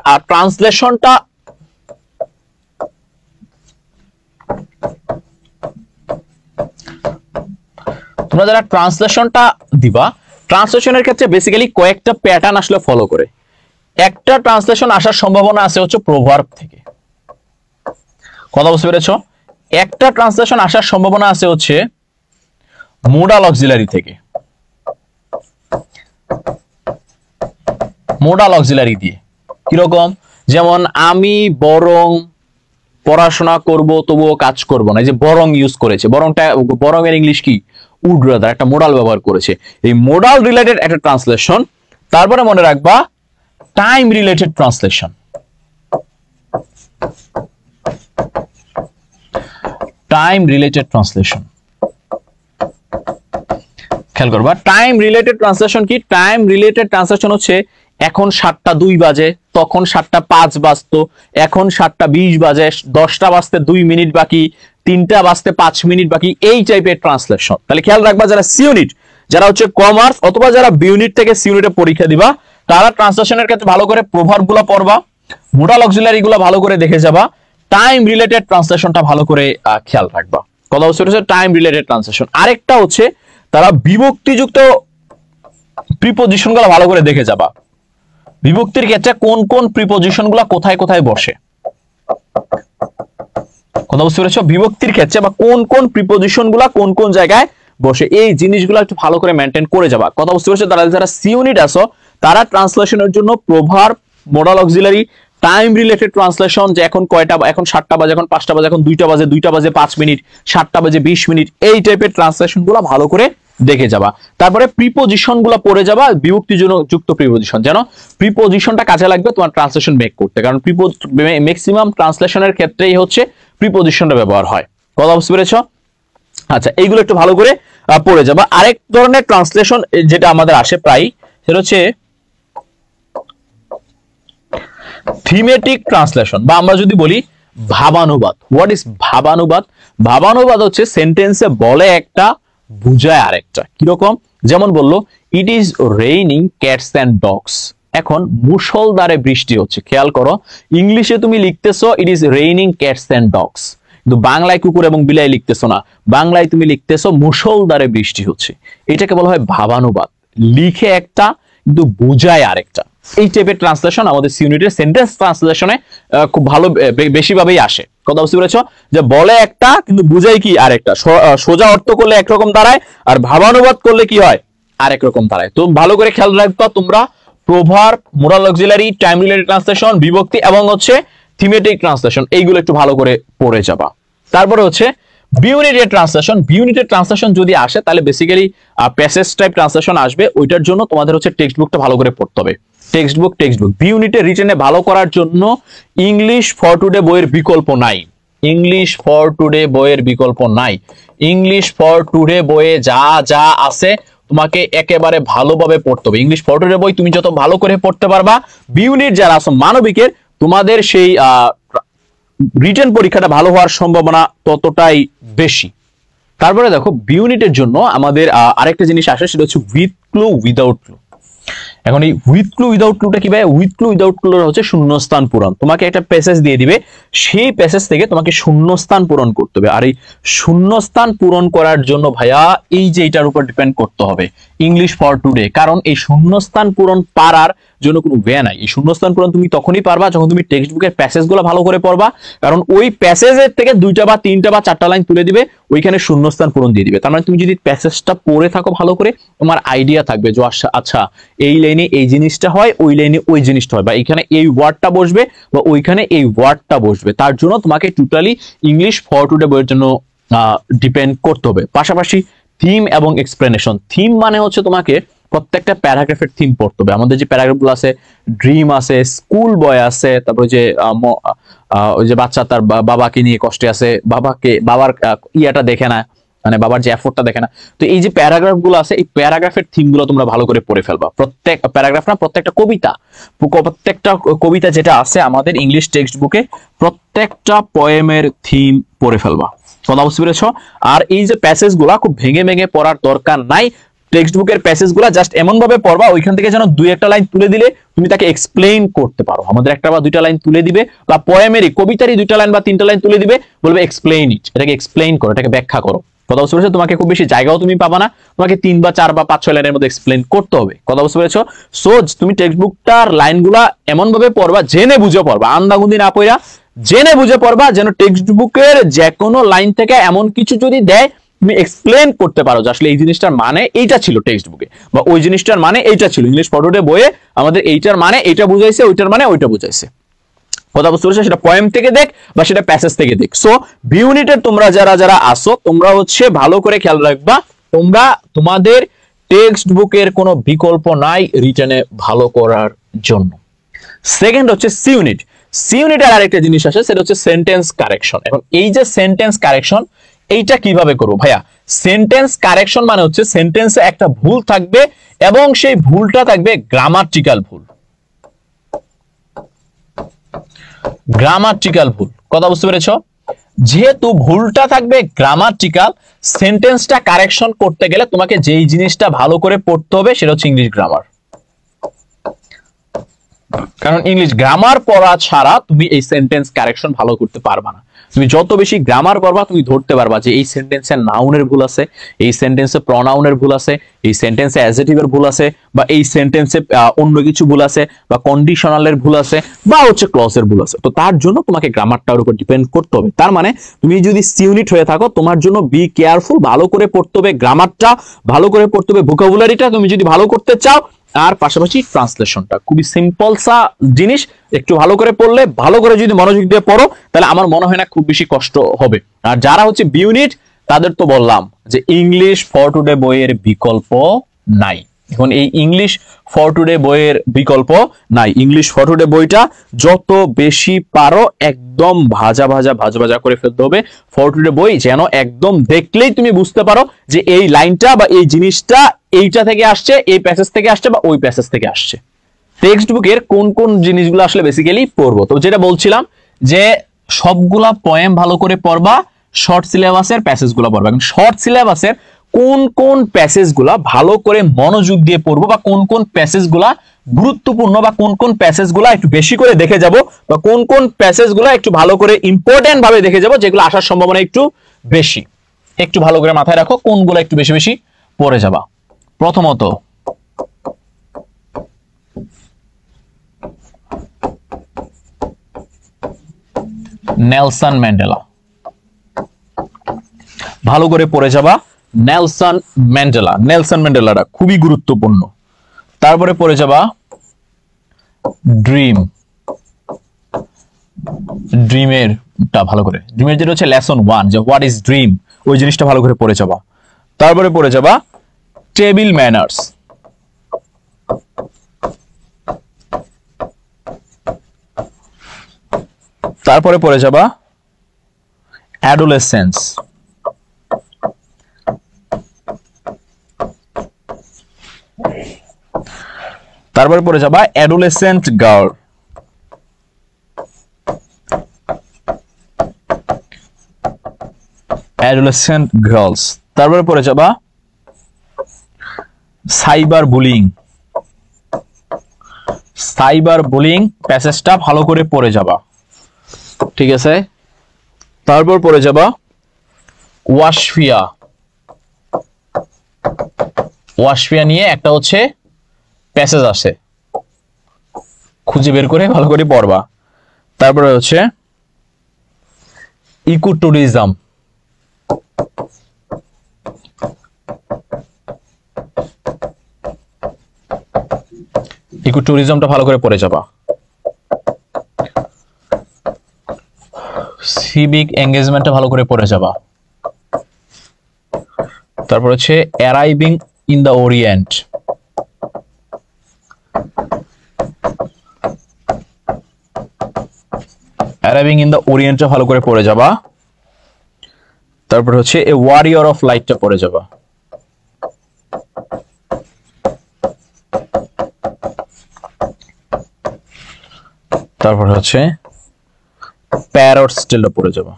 ট্রান্সলেশনটা দিবা, ট্রান্সলেশনের ক্ষেত্রে বেসিক্যালি কয়েকটা প্যাটার্ন আসলে ফলো করে। একটা ট্রান্সলেশন আসার সম্ভাবনা আছে হচ্ছে প্রভার্ব থেকে। কথা বুঝতে পেরেছো? একটা ট্রান্সলেশন আসার সম্ভাবনা আছে হচ্ছে মোডাল অক্সিলারি থেকে, মোডাল অক্সিলারি দিয়ে। কিরকম? যেমন আমি বরং পড়াশোনা করব তবুও কাজ করব না, এই যে বরং ইউজ করেছে, বরং এর ইংলিশ কি? উড রাদার, একটা মোডাল ব্যবহার করেছে। এই মোডাল রিলেটেড একটা ট্রান্সলেশন। তারপরে মনে রাখবা time related translation. Time related translation খেয়াল করবা। টাইম রিলেটেড ট্রান্সলেশন কি? টাইম রিলেটেড ট্রান্সলেশন হচ্ছে এখন 7টা 2 বাজে, তখন 7টা 5 বাজতো, এখন 7টা 20 বাজে, 10টা বাজতে 2 মিনিট বাকি, 3টা বাজতে 5 মিনিট বাকি, এই টাইপের ট্রান্সলেশন। তাহলে খেয়াল রাখবা যারা সি ইউনিট, যারা হচ্ছে কমার্স অথবা যারা বি ইউনিট থেকে সি ইউনিটে পরীক্ষা দিবা, তারা ট্রান্সলেশনের ক্ষেত্রে ভালো করে প্রভার্ব গুলো পড়বা, মোডাল অক্সিলারি গুলো ভালো করে দেখে যাবা, টাইম রিলেটেড ট্রান্সলেশনটা ভালো করে খেয়াল রাখবা। কথা হচ্ছে টাইম রিলেটেড ট্রান্সলেশন। আরেকটা হচ্ছে তারা বিভক্তিযুক্ত প্রিপোজিশন গুলো ভালো করে দেখে যাবা। বিভক্তির ক্ষেত্রে কোন কোন প্রিপোজিশন গুলো কোথায় কোথায় বসে। কথা বুঝতে পেরেছো? বিভক্তির ক্ষেত্রে বা কোন কোন প্রিপোজিশন গুলা কোন কোন জায়গায় বসে, এই জিনিসগুলো একটু ভালো করে মেনটেন করে যাবা। কথা বুঝতে পেরেছো? তারা যারা সি ইউনিট আছো তারা ট্রান্সলেশনের জন্য proverb, modal auxiliary, time related translation, যে এখন কয়টা, এখন 7টা বাজে, এখন 5টা বাজে, এখন 2টা বাজে, 2টা বাজে 5 মিনিট, 7টা বাজে 20 মিনিট, এই টাইপের ট্রান্সলেশন গুলো ভালো করে দেখে যাবা। তারপরে প্রিপোজিশন গুলো পড়ে যাবা, বিভক্তি যুক্ত প্রিপোজিশন, যেন প্রিপোজিশনটা কাজে লাগবে তোমার ট্রান্সলেশন মেক করতে, কারণ ম্যাক্সিমাম ট্রান্সলেশনের ক্ষেত্রেই হচ্ছে প্রিপোজিশনটা ব্যবহার হয়। কথা বুঝতে পেরেছো? আচ্ছা, এইগুলো একটু ভালো করে পড়ে যাবা। আরেক ধরনের ট্রান্সলেশন যেটা আমাদের আসে প্রায়, সেটা হচ্ছে থিমেটিক ট্রান্সলেশন, বা আমরা যদি বলি ভাবানুবাদ। What is ভাবানুবাদ? ভাবানুবাদ হচ্ছে সেন্টেন্সে বলে একটা, বুঝায় আরেকটা। কিরকম? যেমন বললো it is raining cats and dogs, এখন মুষলধারে বৃষ্টি হচ্ছে। খেয়াল করো, ইংলিশে তুমি লিখতেছো it is raining cats and dogs, কিন্তু বাংলায় কুকুর এবং বিলাই লিখতেছো না, বাংলায় তুমি লিখতেছো মুষলধারে বৃষ্টি হচ্ছে। এটাকে বলা হয় ভাবানুবাদ। লিখে একটা কিন্তু বুঝায় আরেকটা। এই টাইপের ট্রান্সলেশন আমাদের সি ইউনিটের সেন্টেন্স ট্রান্সলেশনে খুব ভালো বেশিভাবেই আসে। কথা বুঝতে পেরেছো? যে বলে একটা কিন্তু বুঝাই কি আরেকটা। সোজা অর্থ করলে একরকম দাঁড়ায়, আর ভাবানুবাদ করলে কি হয় আরেক রকম দাঁড়ায়। তো ভালো করে খেয়াল রাখবা তোমরা, proverb, moral auxiliary, time related translation, বিভক্তি এবং হচ্ছে থিমেটিক ট্রান্সলেশন, এইগুলো একটু ভালো করে পড়ে যাবা। তারপরে হচ্ছে বিউনিটেড ট্রান্সলেশন। বিউনিটেড ট্রান্সলেশন যদি আসে তাহলে বেসিক্যালি প্যাসেজ টাইপ ট্রান্সলেশন আসবে, ওইটার জন্য তোমাদের হচ্ছে টেক্সট বুকটা ভালো করে পড়তে হবে। টেক্সট বুক বিউনিটের রিটেনে ভালো করার জন্য ইংলিশ ফর টুডে বইয়ের বিকল্প নাই। ইংলিশ ফর টুডে বইয়ের বিকল্প নাই। ইংলিশ ফর টুডে বইয়ে যা যা আছে তোমাকে একেবারে ভালোভাবে পড়তে হবে। ইংলিশ ফর টুডে বই তুমি যত ভালো করে পড়তে পারবা, বিউনিট যারা আছে মানবিকের, তোমাদের সেই রিটেন পরীক্ষাটা ভালো হওয়ার সম্ভাবনা ততটাই বেশি। তারপরে দেখো বিউনিটের জন্য আমাদের আরেকটা জিনিস আসে, সেটা হচ্ছে উইথ ক্লু উইদাউট ক্লু। এখন এই উইথ ক্লু উইদাউট ক্লুটা কি ভাই? উইথ ক্লু উইদাউট ক্লু হচ্ছে শূন্যস্থান পূরণ। তোমাকে একটা প্যাসেজ দিয়ে দিবে, সেই প্যাসেজ থেকে তোমাকে শূন্যস্থান পূরণ করতে হবে। আর এই শূন্যস্থান পূরণ করার জন্য ভাইয়া এই যে এটার উপর ডিপেন্ড করতে হবে ইংলিশ ফর টুডে, কারণ এই শূন্যস্থান পূরণ পারার জন্য কোনো ওয়ে নাই। এই শূন্যস্থান পূরণ তুমি তখনই পারবা যখন তুমি টেক্সট বুকের প্যাসেজগুলো ভালো করে পড়বা, কারণ ওই প্যাসেজের থেকে 2টা বা 3টা বা 4টা লাইন তুলে দিবে, ওইখানে শূন্যস্থান পূরণ দিয়ে দিবে। তার মানে তুমি যদি প্যাসেজটা পড়ে থাকো ভালো করে, তোমার আইডিয়া থাকবে যে আচ্ছা এই লাইনে এই জিনিসটা হয়, ওই লাইনে ওই জিনিসটা হয়, বা এখানে এই ওয়ার্ডটা বসবে বা ওইখানে এই ওয়ার্ডটা বসবে। তার জন্য তোমাকে টোটালি ইংলিশ ফর টুডে বইয়ের জন্য ডিপেন্ড করতে হবে। পাশাপাশি থিম এবং এক্সপ্লেনেশন। থিম মানে হচ্ছে তোমাকে প্রত্যেকটা প্যারাগ্রাফের থিম পড়তে হবে। আমাদের যে প্যারাগ্রাফগুলো আছে, ড্রিম আছে, স্কুল বয় আছে, তারপরে যে ওই যে বাচ্চা তার বাবাকে নিয়ে কষ্টে আছে, বাবার ইয়াটা দেখে না, মানে বাবার যে এফোর্টটা দেখে না। তো এই যে প্যারাগ্রাফ গুলো আছে, এই প্যারাগ্রাফের থিম গুলো তোমরা ভালো করে পড়ে ফেলবা। প্রত্যেক প্যারাগ্রাফ না, প্রত্যেকটা কবিতা যেটা আছে আমাদের ইংলিশ টেক্সট বুকে, প্রত্যেকটা পোয়েমের থিম পড়ে ফেলবা। কথা বুঝতে পেরেছো? আর এই যে প্যাসেজ গুলা খুব ভেঙে ভেঙে পড়ার দরকার নাই। টেক্সট বুকের প্যাসেজ গুলা জাস্ট এমন ভাবে পড়বা, ওইখান থেকে যেন 2-1টা লাইন তুলে দিলে তুমি তাকে এক্সপ্লেইন করতে পারো। আমাদের 1টা বা 2টা লাইন তুলে দিবে, বা পোয়েমেরই কবিতারই 2টা লাইন বা 3টা লাইন তুলে দিবে, বলবে এক্সপ্লেইন ইট, এটাকে এক্সপ্লেইন করো, এটাকে ব্যাখ্যা করো। কথা বুঝতে পেরেছো? তোমাকে খুব বেশি জায়গাও তুমি পাবা না, তোমাকে 3 বা 4 বা 5-6 লাইনের মধ্যে এক্সপ্লেইন করতে হবে। কথা বুঝতে পেরেছো? সো তুমি টেক্সট বুকটার লাইনগুলা এমন ভাবে পড়বা, জেনে বুঝে পড়বা, আন্দাগুন্দি না পড়া জেনে বুঝে পড়বা, যেন টেক্সট বুকের যে কোনো লাইন থেকে এমন কিছু যদি দেয় তুমি এক্সপ্লেন করতে পারো যে আসলে এই জিনিসটার মানে এইটা ছিল টেক্সট বুকে, বা ওই জিনিসটার মানে এইটা ছিল ইংলিশ ফর টুডে বইয়ে, আমাদের এইটার মানে এইটা বুঝাইছে, ওইটার মানে ওইটা বুঝাইছে। কথা বুঝতে পেরেছো? সেটা পোয়েম থেকে দেখ বা সেটা প্যাসেজ থেকে দেখ। সো বিউনিটের তোমরা যারা আসো, তোমরা হচ্ছে ভালো করে খেয়াল রাখবা, তোমরা তোমাদের টেক্সট বুকের কোনো বিকল্প নাই রিটেনে ভালো করার জন্য। সেকেন্ড হচ্ছে সি ইউনিট। সি ইউনিটের আরেকটা জিনিস আছে, সেটা হচ্ছে সেন্টেন্স কারেকশন। এখন এই যে সেন্টেন্স কারেকশন, এইটা কিভাবে করবো ভাইয়া? সেন্টেন্স কারেকশন মানে হচ্ছে সেন্টেন্সে একটা ভুল থাকবে এবং সেই ভুলটা থাকবে গ্রামাটিক্যাল ভুল। গ্রামাটিক্যাল ভুল। কথা বুঝতে পেরেছো? যেহেতু ভুলটা থাকবে গ্রামাটিক্যাল, সেন্টেন্সটা কারেকশন করতে গেলে তোমাকে যেই জিনিসটা ভালো করে পড়তে হবে সেটা হচ্ছে ইংলিশ গ্রামার। কারণ ইংলিশ গ্রামার পড়া ছাড়া তুমি এই সেন্টেন্স কারেকশন ভালো করতে পারবা না। তুমি যত বেশি গ্রামার পড়বা, তুমি ধরতে পারবা যে এই সেন্টেন্সে নাউনের ভুল আছে, এই সেন্টেন্সে প্রনাউনের ভুল আছে, এই সেন্টেন্সে অ্যাডজেক্টিভের ভুল আছে, বা এই সেন্টেন্সে অন্য কিছু ভুল আছে, বা কন্ডিশনালের ভুল আছে, বা হচ্ছে ক্লজের ভুল আছে। তো তার জন্য তোমাকে গ্রামারটার উপর ডিপেন্ড করতে হবে। তার মানে তুমি যদি সি ইউনিট হয়ে থাকো, তোমার জন্য বি কেয়ারফুল, ভালো করে পড়তে হবে, গ্রামারটা ভালো করে পড়তে হবে, ভোকাবুলারিটা তুমি যদি ভালো করতে চাও, আর পাশাপাশি ট্রান্সলেশনটা খুবই সিম্পল সা জিনিস, একটু ভালো করে পড়লে, ভালো করে যদি মনোযোগ দিয়ে পড়ো, তাহলে আমার মনে হয় না খুব বেশি কষ্ট হবে। আর যারা হচ্ছে বি ইউনিট, তাদের তো বললাম যে ইংলিশ ফর টুডে বইয়ের বিকল্প নাই। এখন এই ইংলিশ ফর টুডে বইয়ের বিকল্প নাই। ইংলিশ ফর টুডে বইটা যত বেশি পারো একদম ভাজা ভাজা করে ফেলতে হবে। ফর টুডে বই যেন একদম দেখলেই তুমি বুঝতে পারো যে এই লাইনটা বা এই জিনিসটা এইটা থেকে আসছে, এই প্যাসেজ থেকে আসছে, বা ওই প্যাসেজ থেকে আসছে। টেক্সট বুকের কোন কোন জিনিসগুলো আসলে বেসিক্যালি পড়বো, তো যেটা বলছিলাম যে সবগুলা পোয়েম ভালো করে পড়বা, শর্ট সিলেবাসের প্যাসেজগুলো পড়বা। এবং শর্ট সিলেবাসের কোন কোন প্যাসেজগুলা ভালো করে মনোযোগ দিয়ে পড়বো, বা কোন কোন প্যাসেজগুলা গুরুত্বপূর্ণ, বা কোন কোন প্যাসেজগুলা একটু বেশি করে দেখে যাব, বা কোন কোন প্যাসেজগুলা একটু ভালো করে ইম্পর্টেন্ট ভাবে দেখে যাব, যেগুলো আসার সম্ভাবনা একটু বেশি। একটু ভালো করে মাথায় রাখো কোনগুলো একটু বেশি বেশি পড়ে যাবা। প্রথমত নেলসন ম্যান্ডেলা। ভালো করে পড়ে যাবা নেলসন ম্যান্ডেলা। নেলসন ম্যান্ডেলাটা খুবই গুরুত্বপূর্ণ। তারপরে পড়ে যাবা ড্রিম। ড্রিমের টা ভালো করে, ড্রিমের যেটা হচ্ছে লেসন 1, যে হোয়াট ইজ ড্রিম, ওই জিনিসটা ভালো করে পড়ে যাবা। তারপরে পড়ে যাবা টেবিল ম্যানার্স। তারপরে পড়ে যাবা অ্যাডোলেসেন্স। তারপরে পড়ে যাবা অ্যাডোলেসেন্ট গার্ল। Adolescent girls. তারপরে পড়ে যাবা সাইবার বুলিং। সাইবার বুলিং প্যাসেজটা ভালো করে পড়ে যাবা, ঠিক আছে। তারপর পড়ে যাবা ওয়াশফিয়া। ওয়াশফিয়া নিয়ে একটা হচ্ছে প্যাসেজ আছে, খুঁজে বের করে ভালো করে পড়বা। তারপরে হচ্ছে ইকোট্যুরিজম। ইকোট্যুরিজমটা ভালো করে পড়ে যাবা। সিভিক এঙ্গেজমেন্টটা ভালো করে পড়ে যাবা। তারপর হচ্ছে arriving in the Orient. Arriving in the ওরিয়েন্টটা ভালো করে পড়ে যাবা। তারপর হচ্ছে এ ওয়ারিয়র অফ লাইটটা পড়ে যাবা। তারপর হচ্ছে প্যারট স্টিলটা পড়ে যাবা।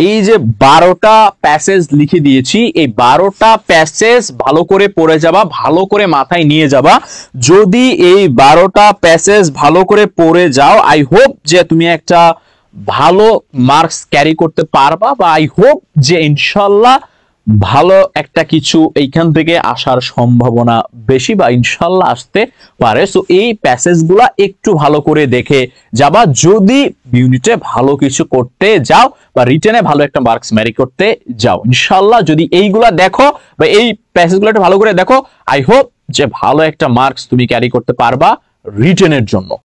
এই যে 12টা প্যাসেজ লিখে দিয়েছি, এই 12টা প্যাসেজ ভালো করে পড়ে যাবা, ভালো করে মাথায় নিয়ে যাবা। যদি এই 12টা প্যাসেজ ভালো করে পড়ে যাও, আই হোপ যে তুমি একটা ভালো মার্কস ক্যারি করতে পারবা, বা আই হোপ যে ইনশাল্লাহ ভালো একটা কিছু এইখান থেকে আসার সম্ভাবনা বেশি, বা ইনশাল্লাহ আসতে পারে। সো এই প্যাসেজগুলা একটু ভালো করে দেখে যাবা। যদি ইউনিটে ভালো কিছু করতে যাও বা রিটেনে ভালো একটা মার্কস ম্যারি করতে যাও, ইনশাল্লাহ যদি এইগুলা দেখো বা এই প্যাসেজগুলো একটু ভালো করে দেখো, আই হোপ যে ভালো একটা মার্কস তুমি ক্যারি করতে পারবা রিটেনের জন্য।